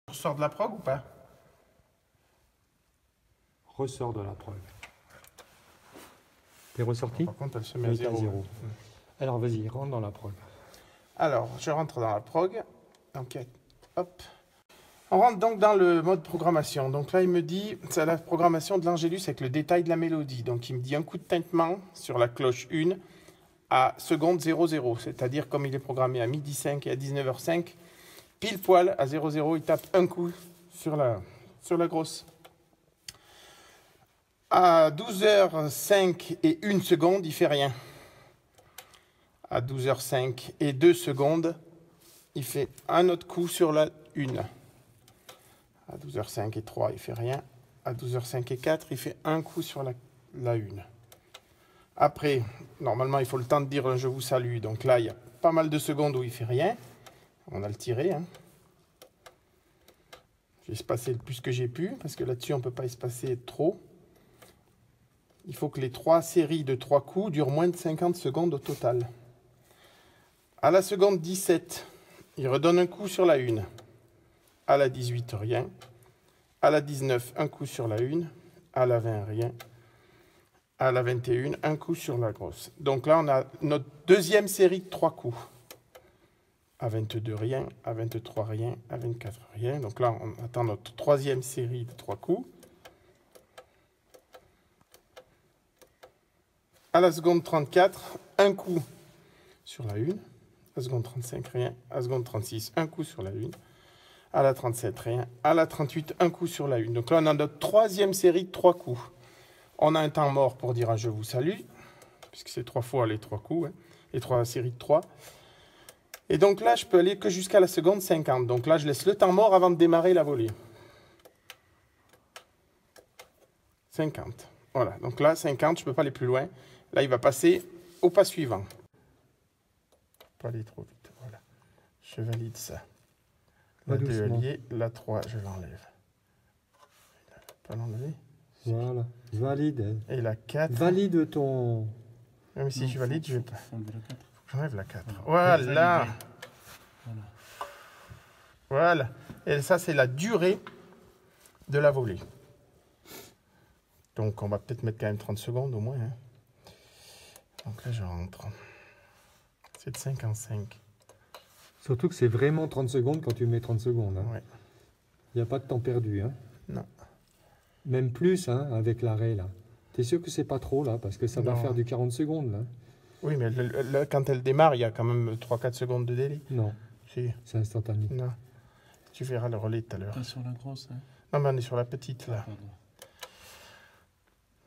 Ressort de la prog ou pas? Ressort de la prog. T'es ressorti? Par contre, elle se met à 0. Alors vas-y, rentre dans la prog. Alors, je rentre dans la prog. Donc, hop. On rentre donc dans le mode programmation. Donc là, il me dit, c'est la programmation de l'Angélus avec le détail de la mélodie. Donc, il me dit un coup de tintement sur la cloche 1 à seconde 00. C'est-à-dire, comme il est programmé à midi 5 et à 19h05, pile poil à 00, il tape un coup sur la grosse. À 12h05 et 1 seconde, il fait rien. À 12h05 et 2 secondes, il fait un autre coup sur la 1. À 12h05 et 3, il fait rien. À 12h05 et 4, il fait un coup sur la 1. Après, normalement, il faut le temps de dire « je vous salue ». Donc là, il y a pas mal de secondes où il fait rien. On a le tiré. Hein. J'ai espacé le plus que j'ai pu, parce que là-dessus, on ne peut pas espacer trop. Il faut que les 3 séries de 3 coups durent moins de 50 secondes au total. À la seconde 17, il redonne un coup sur la 1. À la 18, rien. À la 19, un coup sur la 1. À la 20, rien. À la 21, un coup sur la grosse. Donc là, on a notre deuxième série de 3 coups. À 22, rien. À 23, rien. À 24, rien. Donc là, on attend notre troisième série de 3 coups. À la seconde 34, un coup sur la 1. À la seconde 35, rien. À la seconde 36, un coup sur la 1. À la 37, rien. À la 38, un coup sur la 1. Donc là, on a notre troisième série de 3 coups. On a un temps mort pour dire un « je vous salue », puisque c'est 3 fois les 3 coups, hein, les 3 séries de 3. Et donc là, je peux aller que jusqu'à la seconde 50. Donc là, je laisse le temps mort avant de démarrer la volée. 50. Voilà, donc là, 50, je ne peux pas aller plus loin. Là, il va passer au pas suivant. Pas aller trop vite, voilà. Je valide ça. La 2 est liée, la 3, je l'enlève. Pas l'enlever. Voilà, valide. Et la 4. Valide ton... Même si je valide, je vais pas. J'enlève la 4. Voilà. Voilà. Et ça, c'est la durée de la volée. Donc, on va peut-être mettre quand même 30 secondes au moins. Hein. Donc là, je rentre. C'est de 5 en 5. Surtout que c'est vraiment 30 secondes quand tu mets 30 secondes. Hein. Ouais. Il n'y a pas de temps perdu. Hein. Non. Même plus hein, avec l'arrêt là. T'es sûr que c'est pas trop là? Parce que ça va faire du 40 secondes là. Oui, mais là, quand elle démarre, il y a quand même 3-4 secondes de délai. Non. Si. C'est instantané. Non. Tu verras le relais tout à l'heure. Pas sur la grosse, hein. Non, mais on est sur la petite là. Pardon.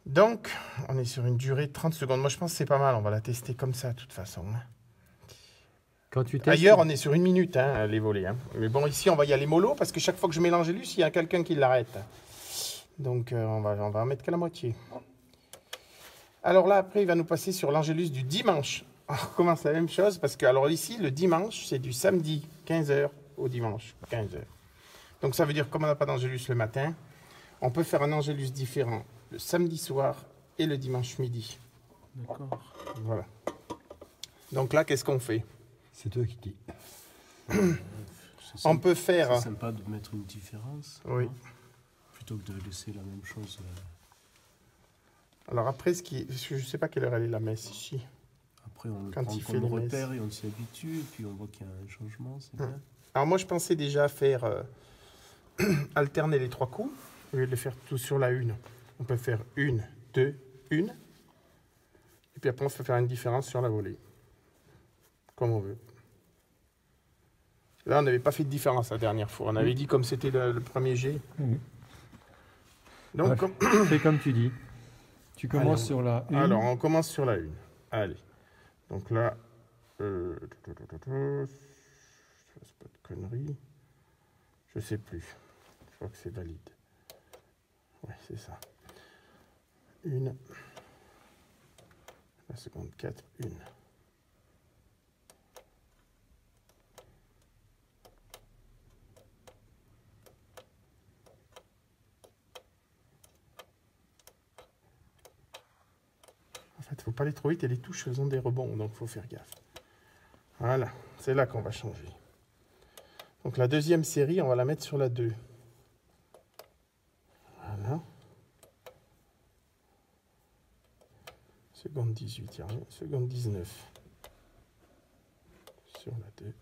Donc, on est sur une durée de 30 secondes. Moi, je pense que c'est pas mal. On va la tester comme ça, de toute façon. Quand tu testes... Ailleurs, on est sur 1 minute, hein, les volets. Hein. Mais bon, ici, on va y aller mollo, parce que chaque fois que je mets l'Angélus, il y a quelqu'un qui l'arrête. Donc, on va en mettre qu'à la moitié. Alors là, après, il va nous passer sur l'Angélus du dimanche. On recommence la même chose, parce que, alors ici, le dimanche, c'est du samedi, 15h, au dimanche, 15h. Donc, ça veut dire, comme on n'a pas d'Angélus le matin, on peut faire un Angélus différent le samedi soir et le dimanche midi. D'accord. Voilà. Donc là, qu'est-ce qu'on fait? C'est toi qui dis. On peut faire... C'est sympa de mettre une différence. Oui. Hein, plutôt que de laisser la même chose. Alors après, je ne sais pas quelle heure elle est la messe ici. Après, on le Quand prend il fait comme les repère messes. et on s'y habitue. Et puis on voit qu'il y a un changement, c'est bien. Alors moi, je pensais déjà faire alterner les 3 coups, au lieu de les faire tout sur la 1. On peut faire 1, 2, 1. Et puis après, on peut faire une différence sur la volée. Comme on veut. Là, on n'avait pas fait de différence la dernière fois. On avait dit comme c'était le premier jet. Donc, c'est comme tu dis. Tu commences sur la 1. Alors, on commence sur la 1. Allez. Donc là, je fasse pas de conneries. Je sais plus. Je crois que c'est valide. Ouais, c'est ça. 1. La seconde 4, 1. En fait, il ne faut pas aller trop vite et les touches ont des rebonds, donc il faut faire gaffe. Voilà, c'est là qu'on va changer. Donc la deuxième série, on va la mettre sur la 2. Voilà. Seconde 18, il n'y a rien. Seconde 19. Sur la 2.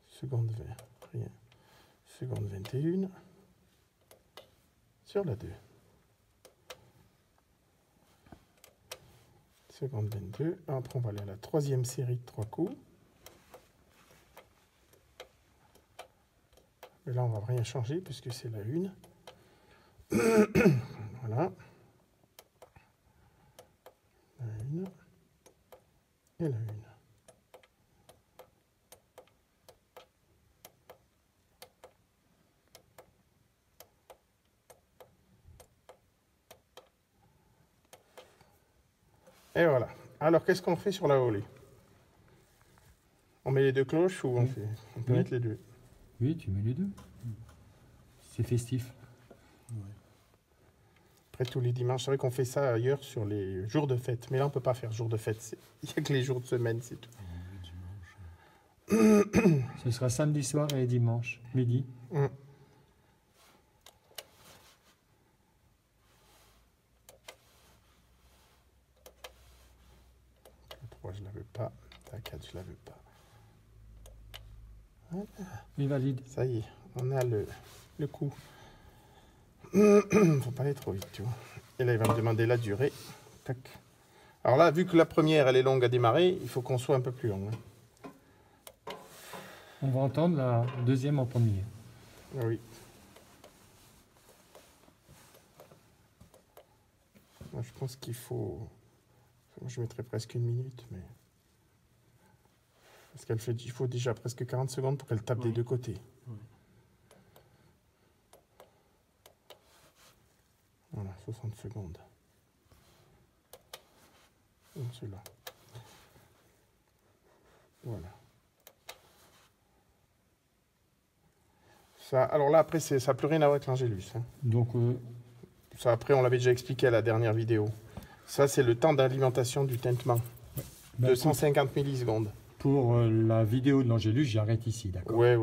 Seconde 20, rien. Seconde 21. Sur la 2. Seconde 22. Après, on va aller à la troisième série de 3 coups. Mais là, on ne va rien changer puisque c'est la 1. Voilà. La 1. Et la 1. Et voilà. Alors, qu'est-ce qu'on fait sur la volée? On met les deux cloches ou on Oui. on peut Oui. mettre les deux? Oui, tu mets les deux. C'est festif. Ouais. Après, tous les dimanches, c'est vrai qu'on fait ça ailleurs sur les jours de fête. Mais là, on ne peut pas faire jour de fête. Il n'y a que les jours de semaine, c'est tout. Le dimanche. Ce sera samedi soir et dimanche, midi. Mm. La 3, je ne la veux pas. La 4, je ne la veux pas. Il valide. Ça y est, on a le coup. Faut pas aller trop vite, tu vois. Et là, il va me demander la durée. Tac. Alors là, vu que la première, elle est longue à démarrer, il faut qu'on soit un peu plus long. Hein. On va entendre la deuxième en premier. Ah oui. Moi, je pense qu'il faut... Moi, je mettrais presque 1 minute, mais... Parce qu'elle fait... Il faut déjà presque 40 secondes pour qu'elle tape des Oui. deux côtés. Oui. Voilà, 60 secondes. Et celui-là. Voilà. Ça, alors là, après, ça n'a plus rien à voir avec l'Angélus. Hein. Donc, Ça, après, on l'avait déjà expliqué à la dernière vidéo. Ça, c'est le temps d'alimentation du tintement. ben, 250 millisecondes. pour la vidéo de l'Angélus, j'arrête ici, d'accord? Ouais.